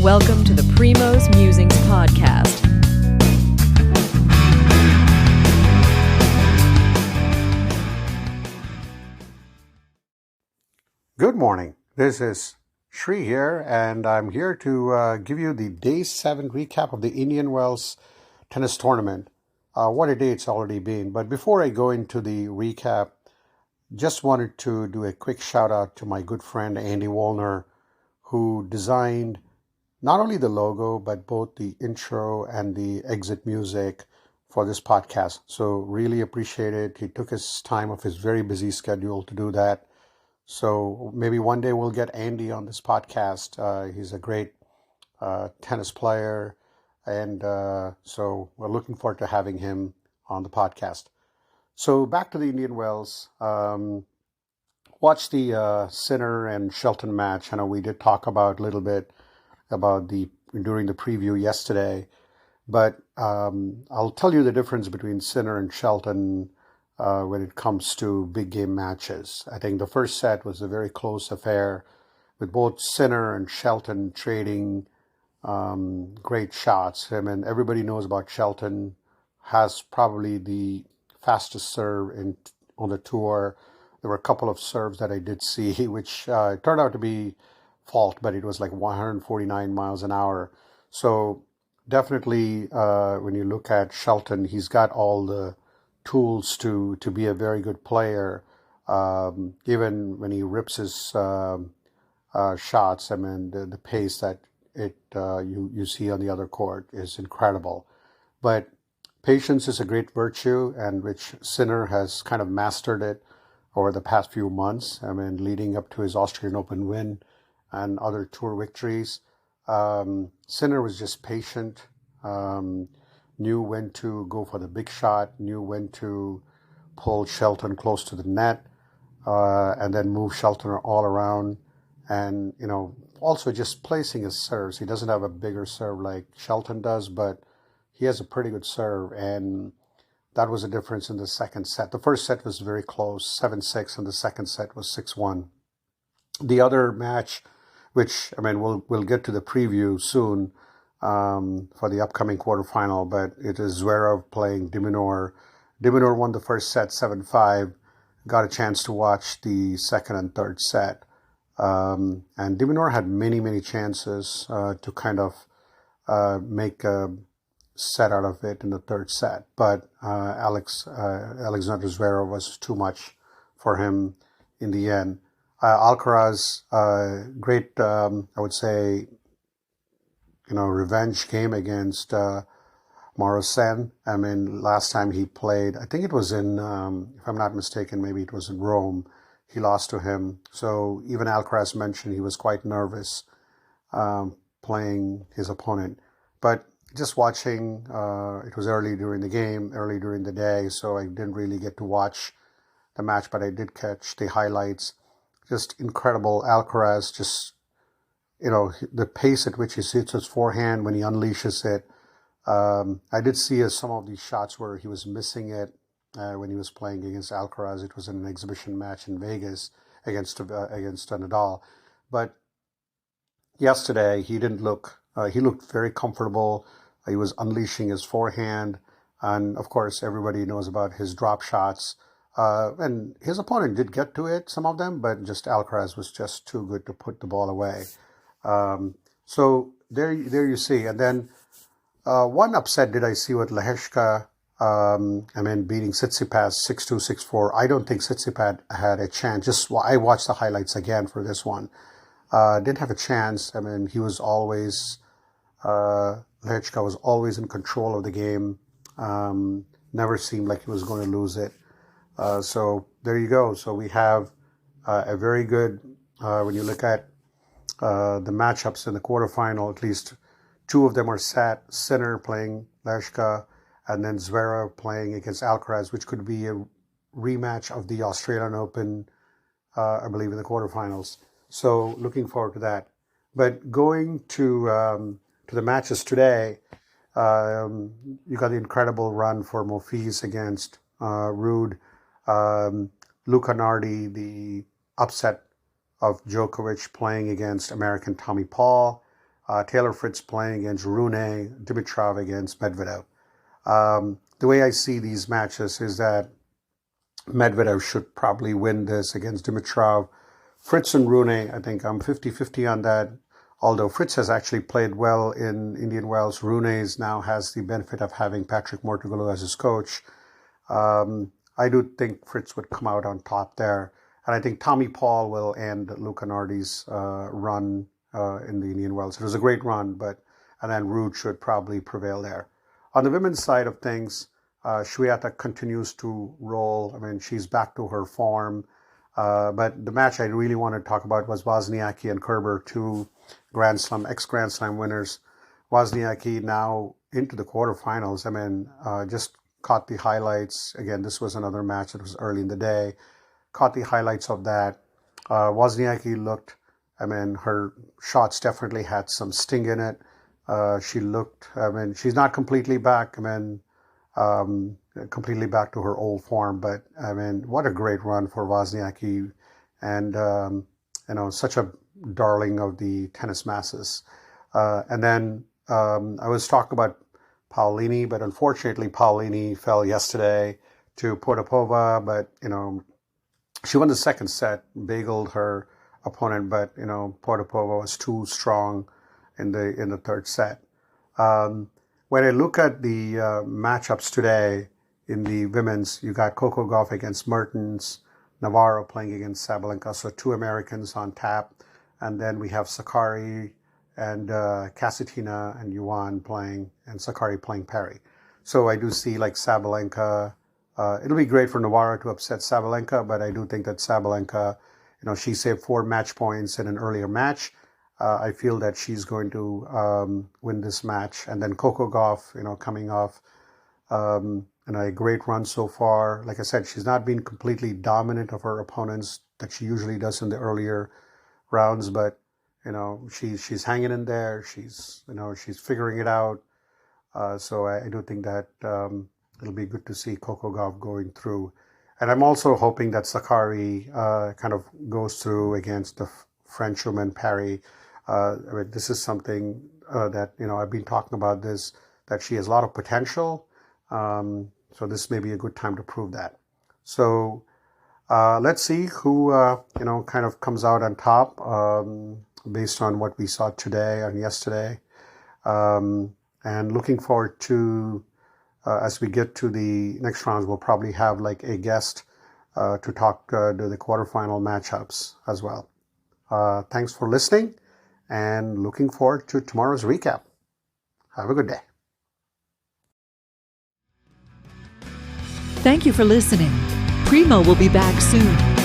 Welcome to the Primo's Musings podcast. Good morning. This is Shri here, and I'm here to give you the Day 7 recap of the Indian Wells tennis tournament. What a day it's already been. But before I go into the recap, just wanted to do a quick shout out to my good friend Andy Wollner, who designed not only the logo, but both the intro and the exit music for this podcast. So really appreciate it. He took his time of his very busy schedule to do that. So maybe one day we'll get Andy on this podcast. He's a great tennis player. And so we're looking forward to having him on the podcast. So back to the Indian Wells. Watch the Sinner and Shelton match. I know we did talk about a little bit about during the preview yesterday, but I'll tell you the difference between Sinner and Shelton when it comes to big game matches. I think the first set was a very close affair with both Sinner and Shelton trading great shots. I mean, everybody knows about Shelton, has probably the fastest serve on the tour. There were a couple of serves that I did see, which turned out to be fault, but it was like 149 miles an hour. So definitely when you look at Shelton, he's got all the tools to be a very good player. Even when he rips his shots, I mean, the pace that you see on the other court is incredible. But patience is a great virtue, and which Sinner has kind of mastered it over the past few months. I mean, leading up to his Australian Open win and other tour victories. Sinner was just patient, knew when to go for the big shot, knew when to pull Shelton close to the net, and then move Shelton all around. And, also just placing his serves. He doesn't have a bigger serve like Shelton does, but he has a pretty good serve. And that was a difference in the second set. The first set was very close, 7-6, and the second set was 6-1. The other match, which, I mean, we'll get to the preview soon for the upcoming quarterfinal, but it is Zverev playing de Minaur. De Minaur won the first set 7-5, got a chance to watch the second and third set. And de Minaur had many chances to kind of make a set out of it in the third set, but Alexander Zverev was too much for him in the end. Alcaraz, great, I would say, revenge game against Morrison. I mean, last time he played, I think it was in, if I'm not mistaken, maybe it was in Rome. He lost to him. So even Alcaraz mentioned he was quite nervous playing his opponent. But just watching, it was early during the game, early during the day, so I didn't really get to watch the match, but I did catch the highlights. Just incredible. Alcaraz, just, the pace at which he hits his forehand when he unleashes it. I did see some of these shots where he was missing it when he was playing against Alcaraz. It was in an exhibition match in Vegas against Nadal. But yesterday, he didn't look, he looked very comfortable. He was unleashing his forehand. And of course, everybody knows about his drop shots. And his opponent did get to it, some of them, but just Alcaraz was just too good to put the ball away. So there you see. And then one upset did I see with Leheshka, beating Tsitsipas 6-2, 6-4. I don't think Tsitsipas had a chance. I watched the highlights again for this one. Didn't have a chance. I mean, he was always, Leheshka was always in control of the game. Never seemed like he was going to lose it. So there you go. So we have a very good, when you look at the matchups in the quarterfinal, at least two of them are set. Sinner playing Leheshka, and then Zverev playing against Alcaraz, which could be a rematch of the Australian Open, I believe, in the quarterfinals. So looking forward to that. But going to the matches today, you got the incredible run for Monfils against Ruud. Luca Nardi, the upset of Djokovic playing against American Tommy Paul. Taylor Fritz playing against Rune, Dimitrov against Medvedev. The way I see these matches is that Medvedev should probably win this against Dimitrov. Fritz and Rune, I think I'm 50-50 on that. Although Fritz has actually played well in Indian Wells, Rune now has the benefit of having Patrick Mourtoglou as his coach. I do think Fritz would come out on top there. And I think Tommy Paul will end Luca Nardi's run in the Indian Wells. It was a great run, and then Ruud should probably prevail there. On the women's side of things, Shweta continues to roll. I mean, she's back to her form. But the match I really wanted to talk about was Wozniaki and Kerber, two ex-Grand Slam winners. Wozniaki now into the quarterfinals. I mean, just caught the highlights. Again, this was another match that was early in the day. Caught the highlights of that. Wozniaki looked, I mean, her shots definitely had some sting in it. She's not completely back. Completely back to her old form. But I mean, what a great run for Wozniaki, and such a darling of the tennis masses. And then I was talking about Paolini, but unfortunately Paolini fell yesterday to Potapova. But she won the second set, bageled her opponent, but Potapova was too strong in the third set. When I look at the matchups today in the women's, you got Coco Gauff against Mertens, Navarro playing against Sabalenka, so two Americans on tap, and then we have Sakkari and Kasatkina and Yuan playing, and Sakkari playing Perry. So I do see like Sabalenka. It'll be great for Navarro to upset Sabalenka, but I do think that Sabalenka, she saved 4 match points in an earlier match. I feel that she's going to win this match. And then Coco Gauff, coming off a great run so far. Like I said, she's not been completely dominant of her opponents that she usually does in the earlier rounds, but she's hanging in there. She's figuring it out. So I do think that it'll be good to see Coco Gauff going through. And I'm also hoping that Sakkari kind of goes through against the French woman Perry. This is something that, I've been talking about this, that she has a lot of potential. So this may be a good time to prove that. So let's see who, kind of comes out on top based on what we saw today and yesterday. And looking forward to, as we get to the next rounds, we'll probably have like a guest to talk to the quarterfinal matchups as well. Thanks for listening, and looking forward to tomorrow's recap. Have a good day. Thank you for listening. Primo will be back soon.